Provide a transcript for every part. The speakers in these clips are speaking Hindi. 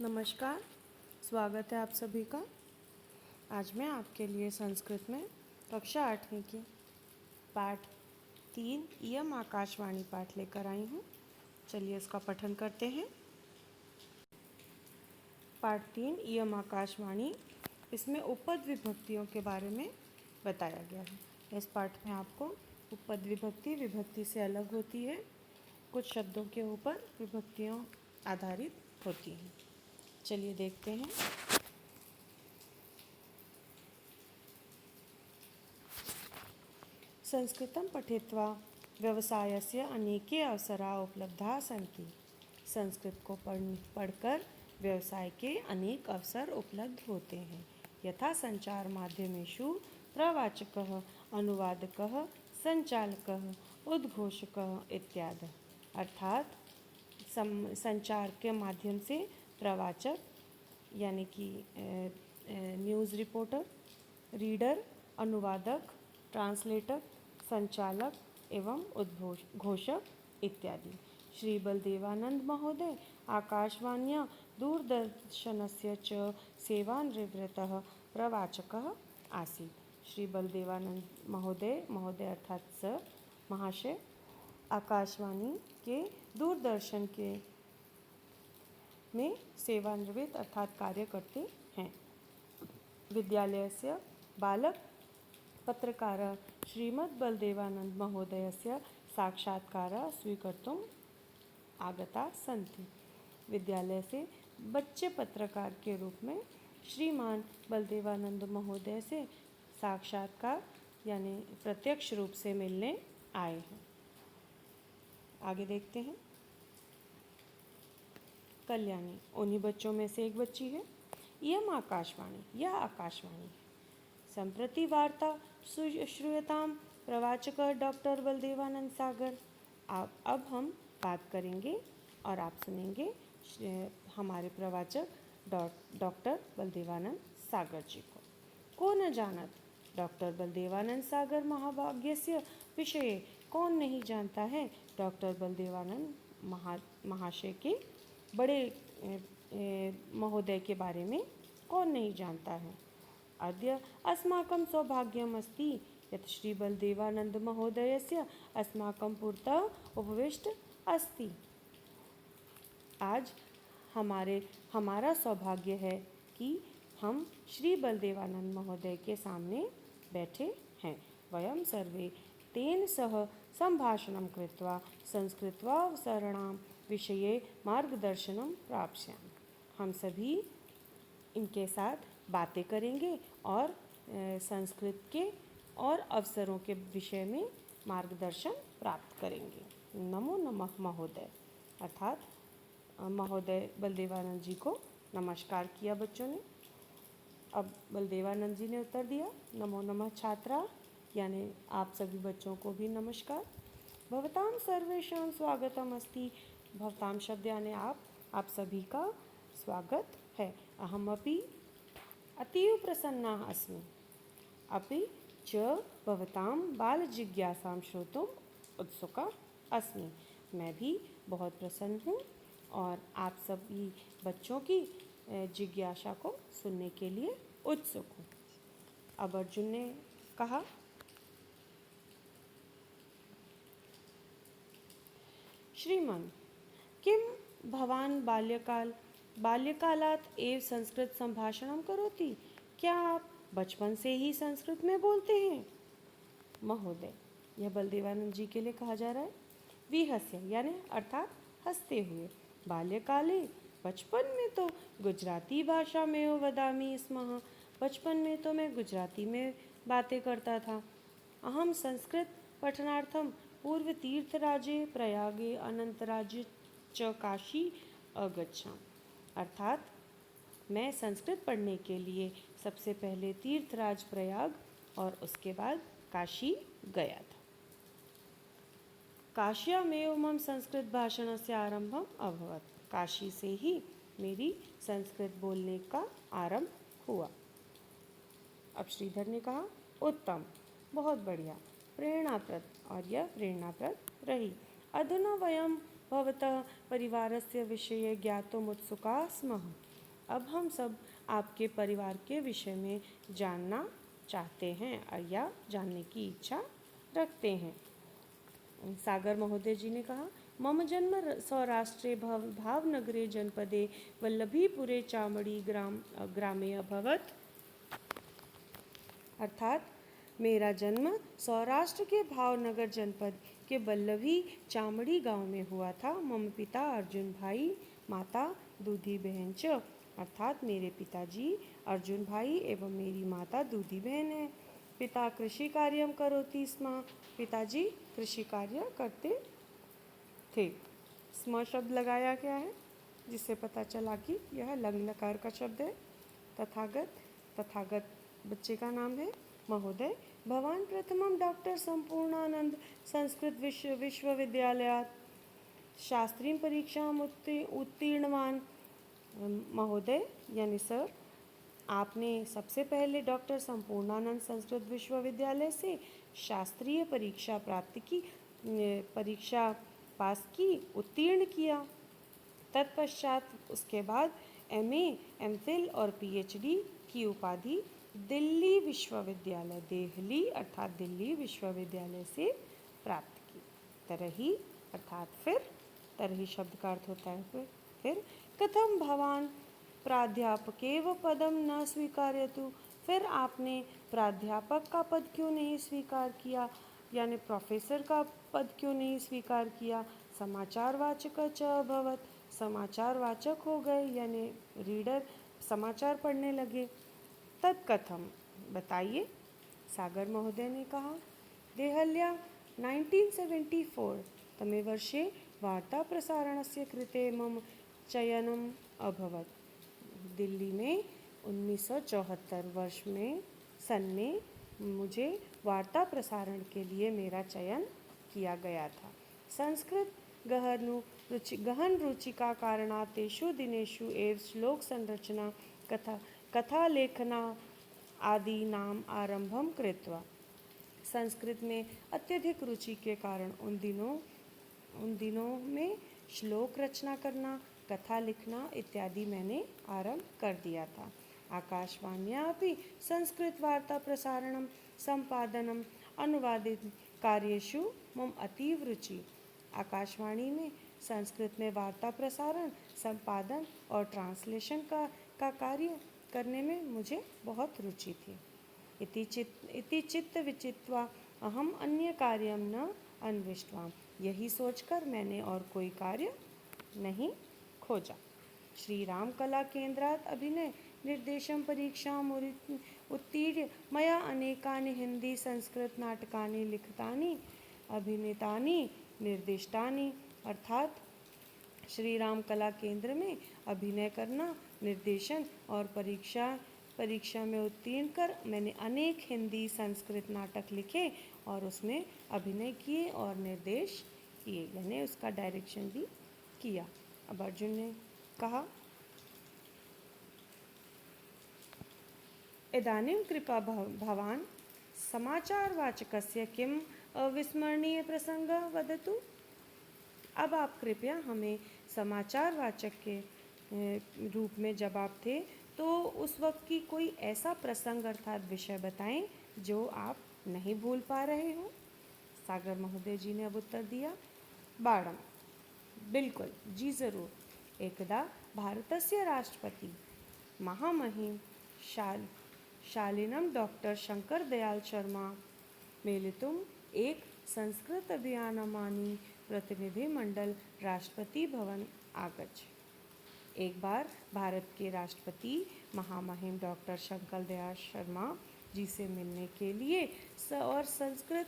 नमस्कार, स्वागत है आप सभी का। आज मैं आपके लिए संस्कृत में कक्षा 8वीं की पाठ 3 इयम आकाशवाणी पाठ लेकर आई हूँ। चलिए इसका पठन करते हैं। पाठ 3 इयम आकाशवाणी, इसमें उपपद विभक्तियों के बारे में बताया गया है। इस पाठ में आपको उपपद विभक्ति विभक्ति से अलग होती है, कुछ शब्दों के ऊपर विभक्तियों आधारित होती हैं। चलिए देखते हैं। संस्कृतं पठित्वा व्यवसायस्य अनेके अवसराः उपलब्धाः सन्ति। संस्कृत को पढ़कर व्यवसाय के अनेक अवसर उपलब्ध होते हैं, यथा संचार माध्यमेषु प्रवाचकः, अनुवादकः, संचालकः, उद्घोषकः इत्यादि। अर्थात संचार के माध्यम से प्रवाचक यानी कि न्यूज़ रिपोर्टर, रीडर, अनुवादक, ट्रांसलेटर, संचालक एवं उद्घोषक इत्यादि। श्री बलदेवानंद महोदय आकाशवाण्या दूरदर्शनस्य च सेवानिवृत्तः प्रवाचकः आसीत्। श्री बलदेवानंद महोदय अर्थात सर महाशय आकाशवाणी के दूरदर्शन के में सेवानिवृत्त अर्थात कार्य करते हैं। विद्यालयस्य बालक पत्रकारः श्रीमद् बलदेवानंद महोदयस्य साक्षात्कारः स्वीकर्तुम् आगताः सन्ति। विद्यालय से बच्चे पत्रकार के रूप में श्रीमान बलदेवानंद महोदय से साक्षात्कार यानी प्रत्यक्ष रूप से मिलने आए हैं। आगे देखते हैं। कल्याणी उन्हीं बच्चों में से एक बच्ची है। इयम आकाशवाणी, यह आकाशवाणी है। संप्रति वार्ता श्रूयतां प्रवाचक डॉक्टर बलदेवानंद सागर। अब हम बात करेंगे और आप सुनेंगे हमारे प्रवाचक डॉक्टर बलदेवानंद सागर जी को। को न जानत डॉक्टर बलदेवानंद सागर महाभाग्यस्य विषये। कौन नहीं जानता है डॉक्टर बलदेवानंद महाशय के बड़े महोदय के बारे में, कौन नहीं जानता है। अद्य अस्माकं सौभाग्यम् अस्ति यत् श्री बलदेवानंद महोदयस्य अस्माकं पुरतः उपविष्ट अस्ति। आज हमारा सौभाग्य है कि हम श्री बलदेवानंद महोदय के सामने बैठे हैं। वयं सर्वे तेन सह संभाषणं कृत्वा संस्कृतावसराणां विषये मार्गदर्शनं प्राप्स्यामः। हम सभी इनके साथ बातें करेंगे और संस्कृत के और अवसरों के विषय में मार्गदर्शन प्राप्त करेंगे। नमो नमः महोदय अर्थात महोदय बलदेवानंद जी को नमस्कार किया बच्चों ने। अब बलदेवानंद जी ने उत्तर दिया, नमो नमः छात्रा, यानी आप सभी बच्चों को भी नमस्कार। भवतां सर्वेषां स्वागतम् अस्ति। भवतां शब्द यानी आप सभी का स्वागत है। अहमपि अतीव प्रसन्ना अस्मि। अपि च भवतां बालजिज्ञासां श्रोतुम् उत्सुका अस्मि। मैं भी बहुत प्रसन्न हूँ और आप सभी बच्चों की जिज्ञासा को सुनने के लिए उत्सुक हूँ। अब अर्जुन ने कहा, श्रीमन् किं भवान् बाल्यकालात् एव संस्कृत संभाषणं करोति। क्या आप बचपन से ही संस्कृत में बोलते हैं। महोदय, यह बलदेवानंद जी के लिए कहा जा रहा है। विहस्य यानी अर्थात हंसते हुए। बाल्यकाले बचपन में तो गुजराती भाषा में वदामि स्म। बचपन में तो मैं गुजराती में बातें करता था। अहम संस्कृत पठनार्थम पूर्व तीर्थराजे प्रयागे अनंतराज्य च काशी अगच्छाम। अर्थात मैं संस्कृत पढ़ने के लिए सबसे पहले तीर्थराज प्रयाग और उसके बाद काशी गया था। काश्यामेव मम संस्कृत भाषणस्य आरंभम अभवत। काशी से ही मेरी संस्कृत बोलने का आरंभ हुआ। अब श्रीधर ने कहा, उत्तम, बहुत बढ़िया, प्रेरणाप्रद, और यह प्रेरणाप्रद रही। अधुना वयम भवतः परिवारस्य विषये ज्ञातुमुत्सुकाः स्मः। अब हम सब आपके परिवार के विषय में जानना चाहते हैं या जानने की इच्छा रखते हैं। सागर महोदय जी ने कहा, मम जन्म सौराष्ट्रे भावनगरे जनपदे वल्लभीपुरे चामड़ी ग्रामे अभवत्। अर्थात मेरा जन्म सौराष्ट्र के भावनगर जनपद के वल्लभी चामड़ी गांव में हुआ था। मम पिता अर्जुन भाई, माता दूधी बहन च। अर्थात मेरे पिताजी अर्जुन भाई एवं मेरी माता दूधी बहन है। पिता कृषि कार्यम करोति स्म। पिताजी कृषि कार्य करते थे। स्म शब्द लगाया गया है जिससे पता चला कि यह लंग लकार का शब्द है। तथागत बच्चे का नाम है। महोदय, भवान प्रथमम डॉक्टर संपूर्णानंद संस्कृत विश्वविद्यालयात् शास्त्रीय परीक्षाम उत्तीर्णवान। महोदय यानी सर, आपने सबसे पहले डॉक्टर संपूर्णानंद संस्कृत विश्वविद्यालय से शास्त्रीय परीक्षा प्राप्त की, परीक्षा पास की, उत्तीर्ण किया। तत्पश्चात उसके बाद एमए, एमफिल और पीएचडी की उपाधि दिल्ली विश्वविद्यालय, देहली अर्थात दिल्ली विश्वविद्यालय से प्राप्त की। तरही अर्थात फिर, तरही शब्द का अर्थ होता है फिर। कथम भवान प्राध्यापकेव पदम न स्वीकारयतु। फिर आपने प्राध्यापक का पद क्यों नहीं स्वीकार किया, यानी प्रोफेसर का पद क्यों नहीं स्वीकार किया। समाचार वाचक च अभवत्, समाचार वाचक हो गए यानी रीडर, समाचार पढ़ने लगे। तत्कथम, बताइए। सागर महोदय ने कहा, देहल्या 1974 तमे वर्षे वार्ता प्रसारणस्य कृते मम चयनम अभवत्। दिल्ली में 1974 वर्ष में मुझे वार्ता प्रसारण के लिए मेरा चयन किया गया था। संस्कृत गहन रुचि का कारणात् तेषु दिनेषु एव श्लोक संरचना कथा लेखना आदि नाम आरंभम कृत्वा। संस्कृत में अत्यधिक रुचि के कारण उन दिनों में श्लोक रचना करना, कथा लिखना इत्यादि मैंने आरंभ कर दिया था। आकाशवाण्यापि संस्कृत वार्ता प्रसारणम संपादनम अनुवादित कार्येषु मम अतीव रुचि। आकाशवाणी में संस्कृत में वार्ता प्रसारण, संपादन और ट्रांसलेशन का कार्य करने में मुझे बहुत रुचि थी। इति चित्त विचित्वा अहम अन्य कार्यम न अन्विष्टवाम। यही सोचकर मैंने और कोई कार्य नहीं खोजा। श्री राम कला केंद्रात् अभिनय निर्देशम परीक्षाम उत्तीर्य मया अनेकानि हिंदी संस्कृत नाटकानि लिखितानि अभिनीतानि निर्दिष्टानि। अर्थात श्री राम कला केंद्र में अभिनय करना, निर्देशन और परीक्षा में उत्तीर्ण कर मैंने अनेक हिंदी संस्कृत नाटक लिखे और उसमें अभिनय किए और निर्देश किए, यानी उसका डायरेक्शन भी किया। अब अर्जुन ने कहा, इदानीं कृपा भवान समाचारवाचकस्य किम अविस्मरणीय प्रसंग वदतु। अब आप कृपया हमें समाचार वाचक के रूप में जब आप थे तो उस वक्त की कोई ऐसा प्रसंग अर्थात विषय बताएं जो आप नहीं भूल पा रहे हो। सागर महोदय जी ने अब उत्तर दिया, बाड़म, बिल्कुल जी ज़रूर। एकदा भारतस्य राष्ट्रपति महामहिम शालिनम डॉक्टर शंकर दयाल शर्मा मेलितुम एक संस्कृत अभियानमानी प्रतिनिधि मंडल राष्ट्रपति भवन आगच्छ। एक बार भारत के राष्ट्रपति महामहिम डॉक्टर शंकर दयाल शर्मा जी से मिलने के लिए और संस्कृत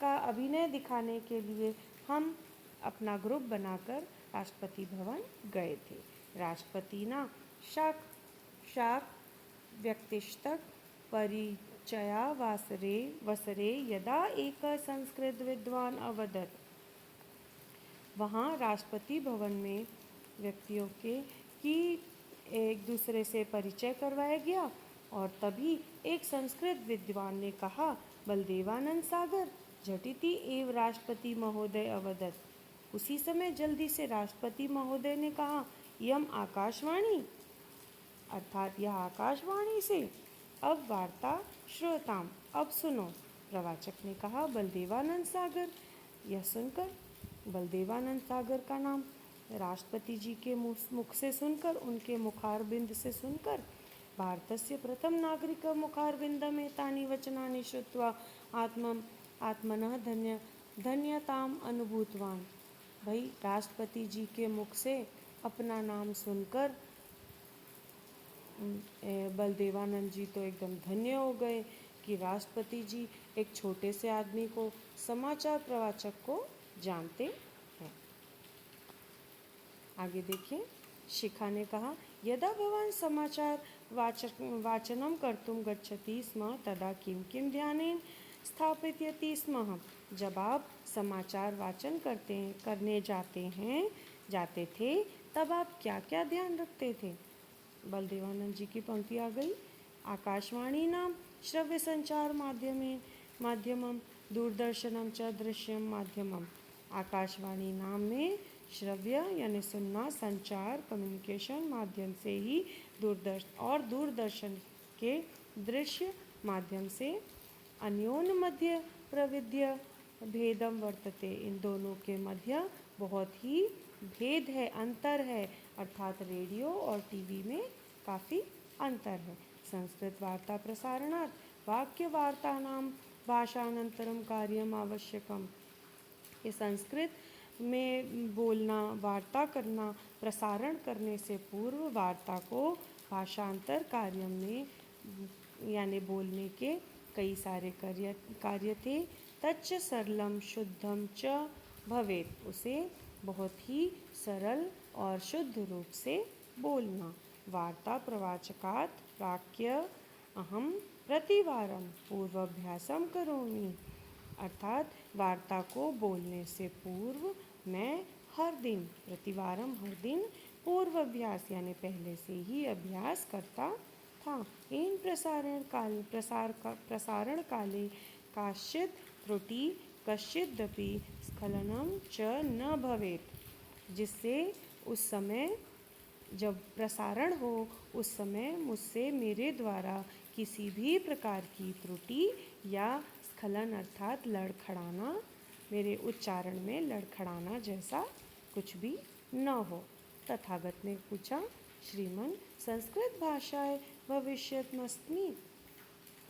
का अभिनय दिखाने के लिए हम अपना ग्रुप बनाकर राष्ट्रपति भवन गए थे। राष्ट्रपति ना शाक व्यक्तिष्ठक परिचयावसरे यदा एक संस्कृत विद्वान अवदत्। वहाँ राष्ट्रपति भवन में व्यक्तियों की एक दूसरे से परिचय करवाया गया और तभी एक संस्कृत विद्वान ने कहा, बलदेवानंद सागर झटिति एव राष्ट्रपति महोदय अवदत्। उसी समय जल्दी से राष्ट्रपति महोदय ने कहा, यम आकाशवाणी, अर्थात यह आकाशवाणी से। अब वार्ता श्रोताम, अब सुनो। प्रवाचक ने कहा, बलदेवानंद सागर। यह सुनकर बलदेवानंद सागर का नाम राष्ट्रपति जी के मुख से सुनकर, उनके मुखारबिंद से सुनकर, भारतस्य प्रथम नागरिक मुखारबिंदमे तानि वचनानि श्रुत्वा आत्मनः धन्यताम अनुभूतवान। भाई, राष्ट्रपति जी के मुख से अपना नाम सुनकर बलदेवानंद जी तो एकदम धन्य हो गए कि राष्ट्रपति जी एक छोटे से आदमी को, समाचार प्रवाचक को जानते हैं। आगे देखिए, शिखा ने कहा, यदा भवान समाचार वाचनम कर्तुम गच्छति स्म तदा किं किं ध्यानेन स्थापयति स्म। जब आप समाचार वाचन करने जाते थे, तब आप क्या क्या ध्यान रखते थे? बलदेवानंद जी की पंक्ति आ गई। आकाशवाणी नाम श्रव्य संचार माध्यमम दूरदर्शनम च दृश्यम माध्यमम। आकाशवाणी नाम में श्रव्य यानी सुनना, संचार कम्युनिकेशन माध्यम से ही दूरदर्शन के दृश्य माध्यम से अन्योन्य मध्य प्रविध्य भेदम वर्तते। इन दोनों के मध्य बहुत ही भेद है, अंतर है, अर्थात रेडियो और टीवी में काफ़ी अंतर है। संस्कृत वार्ता प्रसारणात् वाक्य वार्ता नाम भाषानंतरम कार्यम आवश्यकम। ये संस्कृत में बोलना, वार्ता करना, प्रसारण करने से पूर्व वार्ता को भाषांतर कार्य में यानी बोलने के कई सारे कार्य थे। तच्च सरलम शुद्धम च भवेत। उसे बहुत ही सरल और शुद्ध रूप से बोलना। वार्ता प्रवाचकात् वाक्य अहम प्रतिवारम पूर्वाभ्यासम करोमि। अर्थात वार्ता को बोलने से पूर्व मैं हर दिन, प्रतिवारम हर दिन, पूर्वाभ्यास यानी पहले से ही अभ्यास करता था। इन प्रसारण काले काश्चित् त्रुटि कश्चिदपि स्खलनम च न भवेत्। जिससे उस समय जब प्रसारण हो, उस समय मुझसे मेरे द्वारा किसी भी प्रकार की त्रुटि या स्खलन अर्थात लड़खड़ाना, मेरे उच्चारण में लड़खड़ाना जैसा कुछ भी न हो। तथागत ने पूछा, श्रीमन संस्कृत भाषाएं भविष्यमस्मि।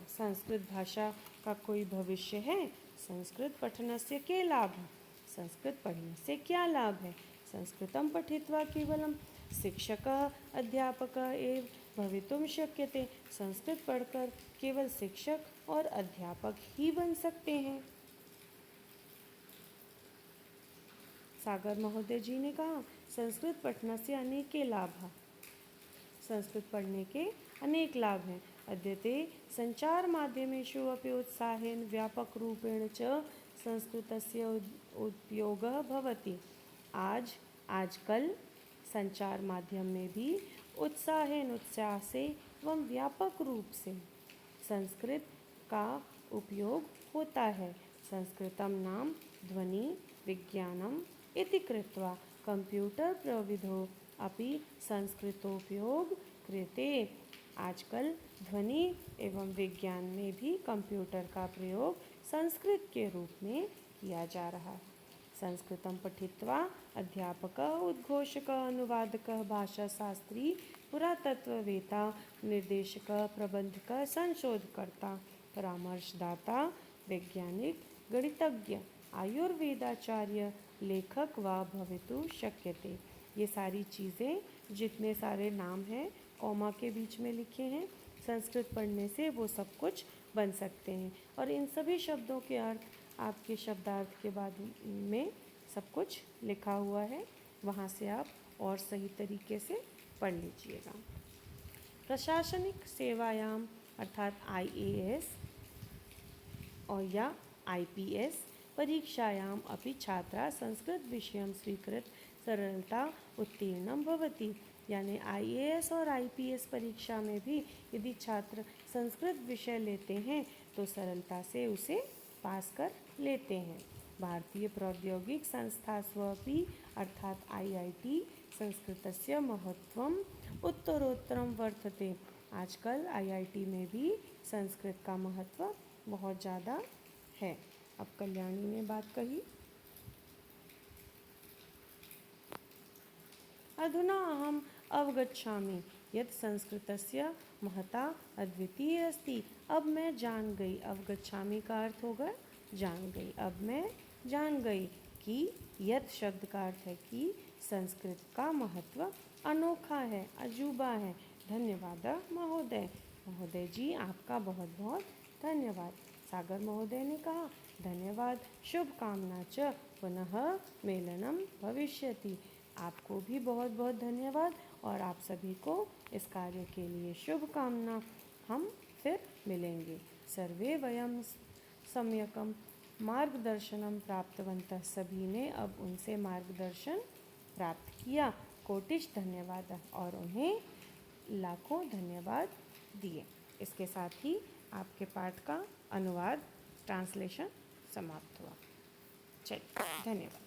संस्कृत भाषा का कोई भविष्य है? संस्कृत पठनस्य के लाभ? संस्कृत पढ़ने से क्या लाभ है? संस्कृतं पठित्वा केवलं शिक्षकः अध्यापकः एव भवितुं शक्यते। संस्कृत पढ़कर केवल शिक्षक और अध्यापक ही बन सकते हैं। सागर महोदय जी ने कहा, संस्कृत पठनस्य अनेके लाभ। संस्कृत पढ़ने के अनेक लाभ हैं। अद्यते संचार माध्यमेषु अपि उत्साहेन व्यापक रूपेण च संस्कृतस्य उपयोगः भवति। आजकल संचार माध्यम में भी उत्साह से एवं व्यापक रूप से संस्कृत का उपयोग होता है। संस्कृतम नाम ध्वनि विज्ञानम इति कृत्वा कंप्यूटर प्रविधो अपि संस्कृतोपयोग क्रियते। आजकल ध्वनि एवं विज्ञान में भी कंप्यूटर का प्रयोग संस्कृत के रूप में किया जा रहा है। संस्कृतं पठित्वा अध्यापकः, उद्घोषकः, अनुवादकः, भाषाशास्त्री, पुरातत्ववेत्ता, निर्देशकः, प्रबंधकः, संशोधकर्ता, परामर्शदाता, वैज्ञानिक, गणितज्ञ, आयुर्वेदाचार्य, लेखक व भवितुं शक्यते। ये सारी चीज़ें, जितने सारे नाम हैं कॉमा के बीच में लिखे हैं, संस्कृत पढ़ने से वो सब कुछ बन सकते हैं। और इन सभी शब्दों के अर्थ आपके शब्दार्थ के बाद में सब कुछ लिखा हुआ है, वहाँ से आप और सही तरीके से पढ़ लीजिएगा। प्रशासनिक सेवायाम अर्थात IAS और या IPS परीक्षायाम अपि छात्रा संस्कृत विषयं स्वीकृत सरलता उत्तीर्णं भवति। यानी IAS और IPS परीक्षा में भी यदि छात्र संस्कृत विषय लेते हैं तो सरलता से उसे पास कर लेते हैं। भारतीय प्रौद्योगिक संस्था स्वपि अर्थात IIT संस्कृतस्य महत्वम उत्तरोत्तरम वर्तते। आजकल IIT में भी संस्कृत का महत्व बहुत ज़्यादा है। अब कल्याणी ने बात कही, अधुना अहम अवगच्छामि यत् संस्कृतस्य महता अद्वितीय अस्ति। अब मैं जान गई, अवगच्छामि का अर्थ होगा जान गई। अब मैं जान गई कि यत् शब्द का अर्थ है कि संस्कृत का महत्व अनोखा है, अजूबा है। धन्यवाद महोदय। महोदय जी आपका बहुत बहुत धन्यवाद। सागर महोदय ने कहा धन्यवाद, शुभकामना च पुनः मेलनम भविष्यति। आपको भी बहुत बहुत धन्यवाद और आप सभी को इस कार्य के लिए शुभकामना। हम फिर मिलेंगे। सर्वे वयम सम्यकम मार्गदर्शनम प्राप्तवन्तः। सभी ने अब उनसे मार्गदर्शन प्राप्त किया। कोटिश धन्यवाद और उन्हें लाखों धन्यवाद दिए। इसके साथ ही आपके पाठ का अनुवाद ट्रांसलेशन समाप्त हुआ। चलिए धन्यवाद।